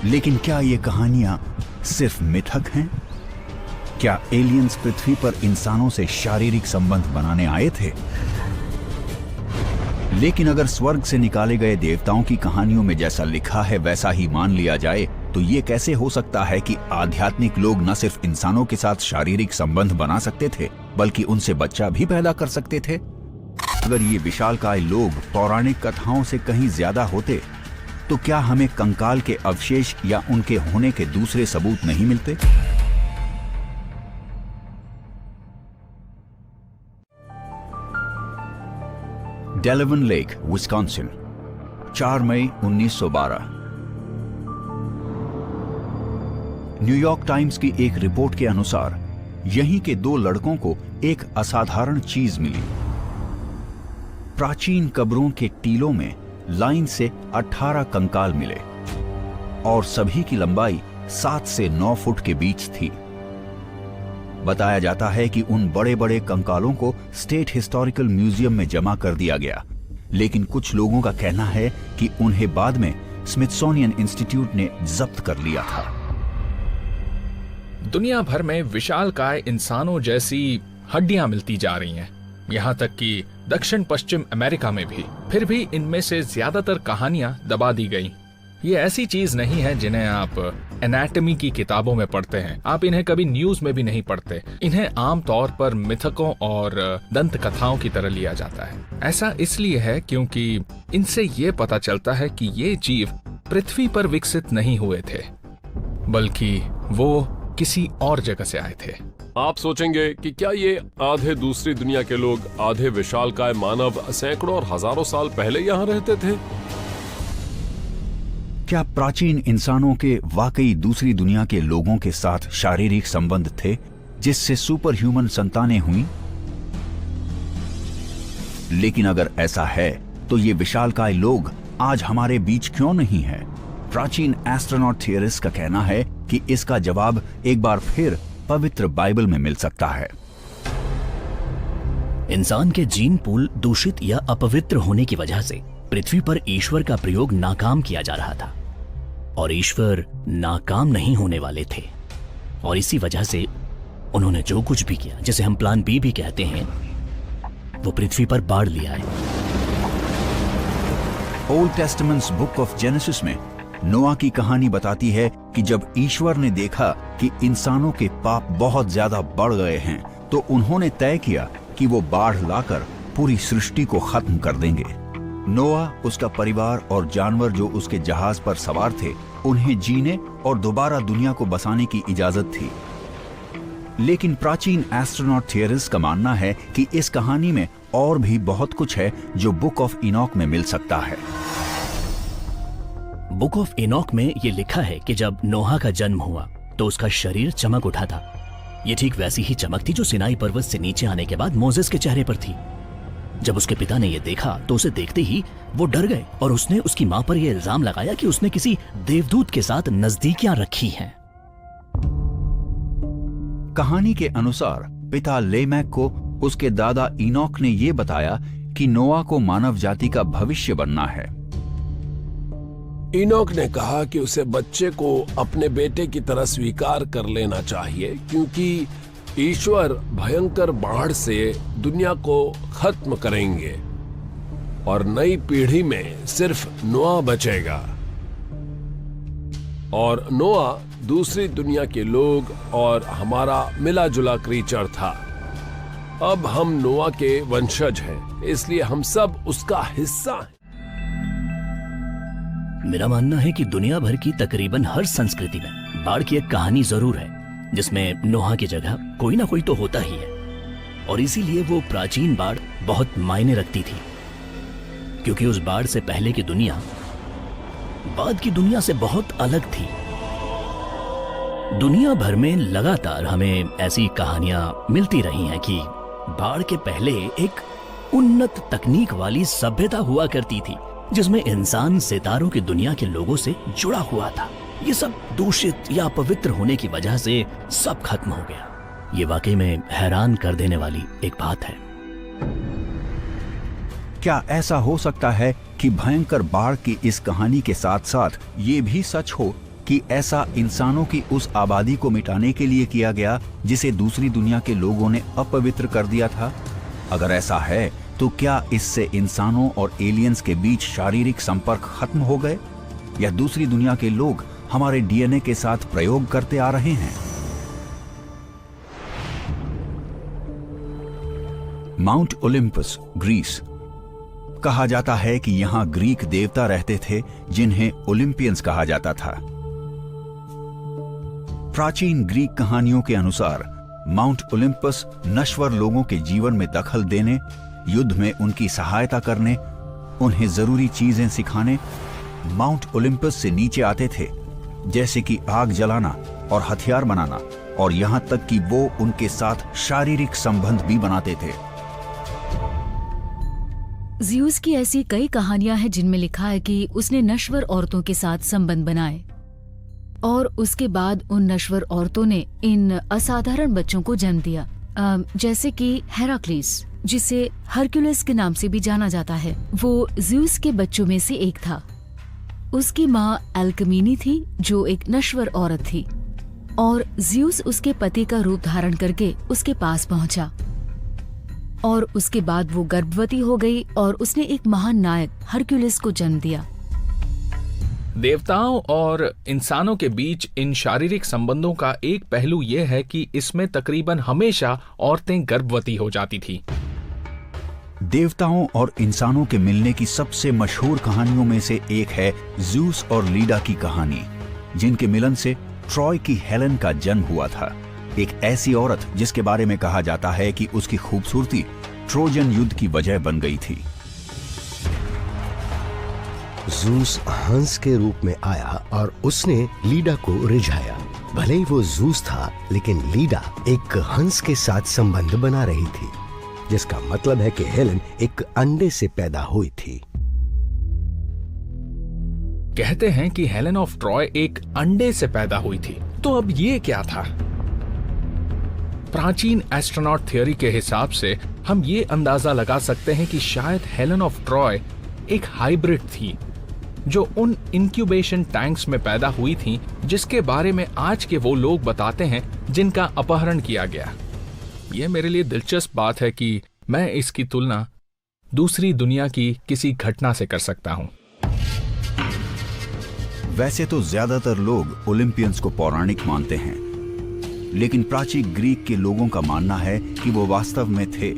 लेकिन क्या ये कहानियां सिर्फ मिथक हैं? क्या एलियंस पृथ्वी पर इंसानों से शारीरिक संबंध बनाने आए थे? लेकिन अगर स्वर्ग से निकाले गए देवताओं की कहानियों में जैसा लिखा है वैसा ही मान लिया जाए, तो ये कैसे हो सकता है कि आध्यात्मिक लोग न सिर्फ इंसानों के साथ शारीरिक संबंध बना सकते थे, बल्कि उनसे बच्चा भी पैदा कर सकते थे? अगर ये विशालकाय लोग पौराणिक कथाओं से कहीं ज्यादा होते, तो क्या हमें कंकाल के अवशेष या उनके होने के दूसरे सबूत नहीं मिलते? डेलावन लेक, विस्कॉन्सिन, 4 मई 1912। न्यूयॉर्क टाइम्स की एक रिपोर्ट के अनुसार यहीं के 2 लड़कों को एक असाधारण चीज मिली। प्राचीन कब्रों के टीलों में लाइन से 18 कंकाल मिले और सभी की लंबाई 7 से 9 फुट के बीच थी। बताया जाता है कि उन बड़े बड़े कंकालों को स्टेट हिस्टोरिकल म्यूजियम में जमा कर दिया गया, लेकिन कुछ लोगों का कहना है कि उन्हें बाद में स्मिथसोनियन इंस्टीट्यूट ने जब्त कर लिया था। दुनिया भर में विशालकाय इंसानों जैसी हड्डियां मिलती जा रही हैं, यहाँ तक कि दक्षिण पश्चिम अमेरिका में भी। फिर भी इनमें से ज्यादातर कहानियां दबा दी गई। ये ऐसी चीज नहीं है जिन्हें आप एनाटॉमी की किताबों में पढ़ते हैं। आप इन्हें कभी न्यूज में भी नहीं पढ़ते। इन्हें आमतौर पर मिथकों और दंत कथाओं की तरह लिया जाता है। ऐसा इसलिए है क्योंकि इनसे ये पता चलता है कि ये जीव पृथ्वी पर विकसित नहीं हुए थे, बल्कि वो किसी और जगह से आए थे। आप सोचेंगे कि क्या ये आधे दूसरी दुनिया के लोग आधे विशालकाय मानव सैकड़ों और हजारों साल पहले यहाँ रहते थे? क्या प्राचीन इंसानों के वाकई दूसरी दुनिया के लोगों के साथ शारीरिक संबंध थे, जिससे सुपर ह्यूमन संतानें हुईं? लेकिन अगर ऐसा है, तो ये विशालकाय लोग आज हमारे बीच क्यों नहीं है? प्राचीन एस्ट्रोनॉट थियरिस्ट का कहना है कि इसका जवाब एक बार फिर पवित्र बाइबल में मिल सकता है। इंसान के जीन पूल दूषित या अपवित्र होने की वजह से पृथ्वी पर ईश्वर का प्रयोग नाकाम किया जा रहा था, और ईश्वर नाकाम नहीं होने वाले थे, और इसी वजह से उन्होंने जो कुछ भी किया, जिसे हम प्लान बी भी कहते हैं, वो पृथ्वी पर बाढ़ लिया है। ओल्ड टेस्टामेंट्स बुक ऑफ जेनेसिस में नोआ की कहानी बताती है कि जब ईश्वर ने देखा कि इंसानों के पाप बहुत ज्यादा बढ़ गए हैं, तो उन्होंने तय किया कि वो बाढ़ लाकर पूरी सृष्टि को खत्म कर देंगे। नोआ, उसका परिवार और जानवर जो उसके जहाज पर सवार थे, उन्हें जीने और दोबारा दुनिया को बसाने की इजाजत थी। लेकिन प्राचीन एस्ट्रोनॉट थियरिस्ट का मानना है कि इस कहानी में और भी बहुत कुछ है जो बुक ऑफ इनॉक में मिल सकता है। बुक ऑफ इनॉक में ये लिखा है कि जब नोहा का जन्म हुआ तो उसका शरीर चमक उठा था। ये ठीक वैसी ही चमक थी जो सिनाई पर्वत से नीचे आने के बाद मोसेस के चेहरे पर थी। जब उसके पिता ने यह देखा तो उसे देखते ही वो डर गए और उसने उसकी मां पर यह इल्जाम लगाया कि उसने किसी देवदूत के साथ नजदीकियां रखी हैं। कहानी के अनुसार पिता लेमैक को उसके दादा इनॉक ने यह बताया कि नोआ को मानव जाति का भविष्य बनना है। इनॉक ने कहा कि उसे बच्चे को अपने बेटे की तरह स्वीकार कर लेना चाहिए, क्योंकि ईश्वर भयंकर बाढ़ से दुनिया को खत्म करेंगे और नई पीढ़ी में सिर्फ नोआ बचेगा। और नोआ दूसरी दुनिया के लोग और हमारा मिला जुला क्रीचर था। अब हम नोआ के वंशज हैं, इसलिए हम सब उसका हिस्सा हैं। मेरा मानना है कि दुनिया भर की तकरीबन हर संस्कृति में बाढ़ की एक कहानी जरूर है, जिसमें नोहा की जगह कोई ना कोई तो होता ही है, और इसीलिए वो प्राचीन बाढ़ बहुत मायने रखती थी, क्योंकि उस बाढ़ से पहले की दुनिया बाद की दुनिया से बहुत अलग थी। दुनिया भर में लगातार हमें ऐसी कहानियां मिलती रही हैं कि बाढ़ के पहले एक उन्नत तकनीक वाली सभ्यता हुआ करती थी, जिसमें इंसान सितारों की दुनिया के लोगों से जुड़ा हुआ था। ये सब दूषित या पवित्र होने की वजह से सब खत्म हो गया। ये वाकई में हैरान कर देने वाली एक बात है। क्या ऐसा हो सकता है कि भयंकर बाढ़ की इस कहानी के साथ साथ ये भी सच हो कि ऐसा इंसानों की उस आबादी को मिटाने के लिए किया गया जिसे दूसरी दुनिया के लोगों ने अपवित्र कर दिया था? अगर ऐसा है तो क्या इससे इंसानों और एलियंस के बीच शारीरिक संपर्क खत्म हो गए, या दूसरी दुनिया के लोग हमारे डीएनए के साथ प्रयोग करते आ रहे हैं? Mount Olympus, Greece. कहा जाता है कि यहां ग्रीक देवता रहते थे जिन्हें ओलिम्पियंस कहा जाता था। प्राचीन ग्रीक कहानियों के अनुसार माउंट ओलिम्पस नश्वर लोगों के जीवन में दखल देने, युद्ध में उनकी सहायता करने, उन्हें जरूरी चीजें सिखाने माउंट ओलिम्पस से नीचे आते थे, जैसे कि आग जलाना और हथियार बनाना, और यहां तक कि वो उनके साथ शारीरिक संबंध भी बनाते थे। ज़्यूस की ऐसी कई कहानियां हैं जिनमें लिखा है कि उसने नश्वर औरतों के साथ संबंध बनाए और उसके बाद उन नश्वर औरतों ने इन असाधारण बच्चों को जन्म दिया, जैसे कि हेराक्लीस, जिसे हरक्यूलिस के नाम से भी जाना जाता है। वो ज़्यूस के बच्चों में से एक था। उसकी माँ एल्कमीनी थी जो एक नश्वर औरत थी, और ज़्यूस उसके पति का रूप धारण करके उसके पास पहुंचा, और उसके बाद वो गर्भवती हो गई और उसने एक महान नायक हरक्यूलिस को जन्म दिया। देवताओं और इंसानों के बीच इन शारीरिक संबंधों का एक पहलू यह है कि इसमें तकरीबन हमेशा औरतें गर्भवती हो जाती थी। देवताओं और इंसानों के मिलने की सबसे मशहूर कहानियों में से एक है ज़्यूस और लीडा की कहानी, जिनके मिलन से ट्रॉय की हेलेन का जन्म हुआ था। एक ऐसी औरत जिसके बारे में कहा जाता है कि उसकी खूबसूरती ट्रोजन युद्ध की वजह बन गई थी। ज़ूस हंस के रूप में आया और उसने लीडा को रिझाया। भले ही वो ज़ूस था, लेकिन लीडा एक हंस के साथ संबंध बना रही थी, जिसका मतलब है कि हेलेन एक अंडे से पैदा हुई थी। कहते हैं कि हेलेन ऑफ ट्रॉय एक अंडे से पैदा हुई थी, तो अब ये क्या था? प्राचीन एस्ट्रोनॉट थ्योरी के हिसाब से हम ये अंदाजा लगा सकते हैं कि शायद हेलेन ऑफ ट्रॉय एक हाइब्रिड थी जो उन इंक्यूबेशन टैंक्स में पैदा हुई थी जिसके बारे में आज के वो लोग बताते हैं जिनका अपहरण किया गया। यह मेरे लिए दिलचस्प बात है कि मैं इसकी तुलना दूसरी दुनिया की किसी घटना से कर सकता हूं। वैसे तो ज्यादातर लोग ओलिम्पियंस को पौराणिक मानते हैं, लेकिन प्राचीन ग्रीक के लोगों का मानना है कि वो वास्तव में थे।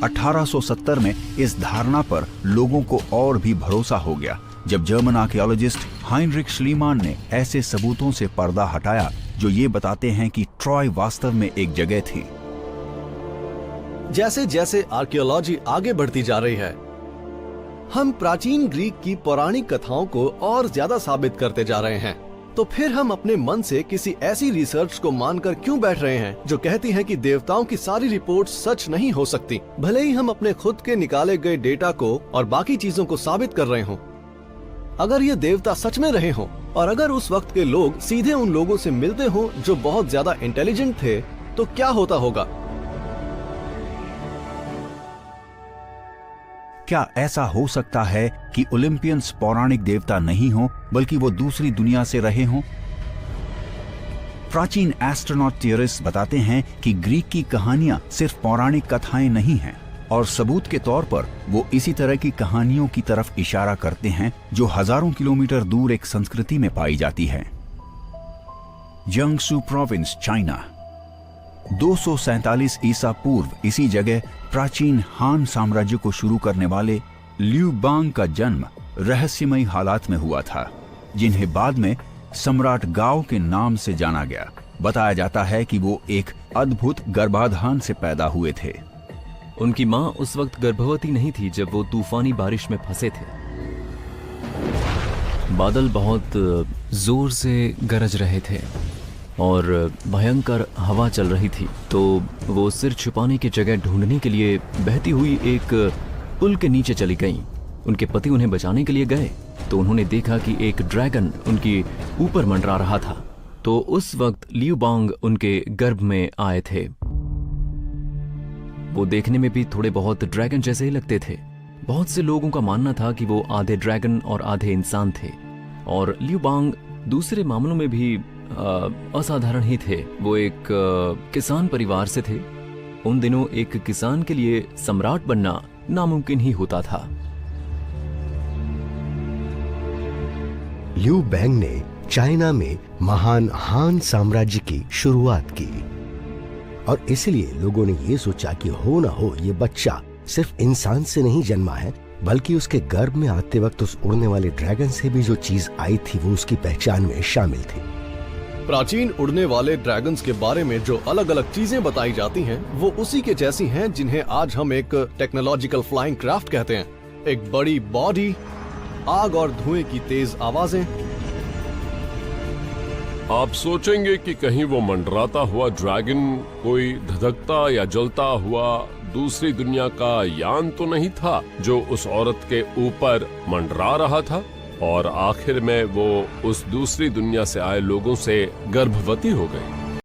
1870 में इस धारणा पर लोगों को और भी भरोसा हो गया जब जर्मन आर्कियोलॉजिस्ट हाइनरिक श्लीमान ने ऐसे सबूतों से पर्दा हटाया जो ये बताते हैं कि ट्रॉय वास्तव में एक जगह थी। जैसे जैसे आर्कियोलॉजी आगे बढ़ती जा रही है, हम प्राचीन ग्रीक की पौराणिक कथाओं को और ज्यादा साबित करते जा रहे हैं। तो फिर हम अपने मन से किसी ऐसी रिसर्च को मानकर क्यों बैठ रहे हैं जो कहती है कि देवताओं की सारी रिपोर्ट सच नहीं हो सकती, भले ही हम अपने खुद के निकाले गए डेटा को और बाकी चीजों को साबित कर रहे हों। अगर ये देवता सच में रहे हों और अगर उस वक्त के लोग सीधे उन लोगों से मिलते हों जो बहुत ज्यादा इंटेलिजेंट थे, तो क्या होता होगा? क्या ऐसा हो सकता है कि ओलिम्पियंस पौराणिक देवता नहीं हो बल्कि वो दूसरी दुनिया से रहे हों? प्राचीन एस्ट्रोनॉट थियरिस्ट बताते हैं कि ग्रीक की कहानियां सिर्फ पौराणिक कथाएं नहीं हैं, और सबूत के तौर पर वो इसी तरह की कहानियों की तरफ इशारा करते हैं जो हजारों किलोमीटर दूर एक संस्कृति में पाई जाती है। Jiangsu province, China. 247 ईसा पूर्व इसी जगह प्राचीन हान साम्राज्य को शुरू करने वाले लियू बांग का जन्म रहस्यमयी हालात में हुआ था, जिन्हें बाद में सम्राट गाओ के नाम से जाना गया। बताया जाता है कि वो एक अद्भुत गर्भाधान से पैदा हुए थे। उनकी मां उस वक्त गर्भवती नहीं थी जब वो तूफानी बारिश में फंसे थे। बादल बहुत जोर से गरज रहे थे और भयंकर हवा चल रही थी, तो वो सिर छुपाने की जगह ढूंढने के लिए बहती हुई एक पुल के नीचे चली गईं। उनके पति उन्हें बचाने के लिए गए तो उन्होंने देखा कि एक ड्रैगन उनके ऊपर मंडरा रहा था। तो उस वक्त लियू बांग उनके गर्भ में आए थे। वो देखने में भी थोड़े बहुत ड्रैगन जैसे ही लगते थे। बहुत से लोगों का मानना था कि वो आधे ड्रैगन और आधे इंसान थे, और लियू बांग दूसरे मामलों में भी असाधारण ही थे। वो एक किसान परिवार से थे। उन दिनों एक किसान के लिए सम्राट बनना नामुमकिन ही होता था। लियू बैंग ने चाइना में महान हान साम्राज्य की शुरुआत की और इसलिए लोगों ने ये सोचा कि हो ना हो ये बच्चा सिर्फ इंसान से नहीं जन्मा है, बल्कि उसके गर्भ में आते वक्त उस उड़ने वाले ड्रैगन से भी जो चीज आई थी वो उसकी पहचान में शामिल थी। प्राचीन उड़ने वाले ड्रैगन्स के बारे में जो अलग अलग चीजें बताई जाती हैं, वो उसी के जैसी हैं जिन्हें आज हम एक टेक्नोलॉजिकल फ्लाइंग क्राफ्ट कहते हैं। एक बड़ी बॉडी, आग और धुएं की तेज आवाजें। आप सोचेंगे कि कहीं वो मंडराता हुआ ड्रैगन कोई धधकता या जलता हुआ दूसरी दुनिया का यान तो नहीं था जो उस औरत के ऊपर मंडरा रहा था और आखिर में वो उस दूसरी दुनिया से आए लोगों से गर्भवती हो गई।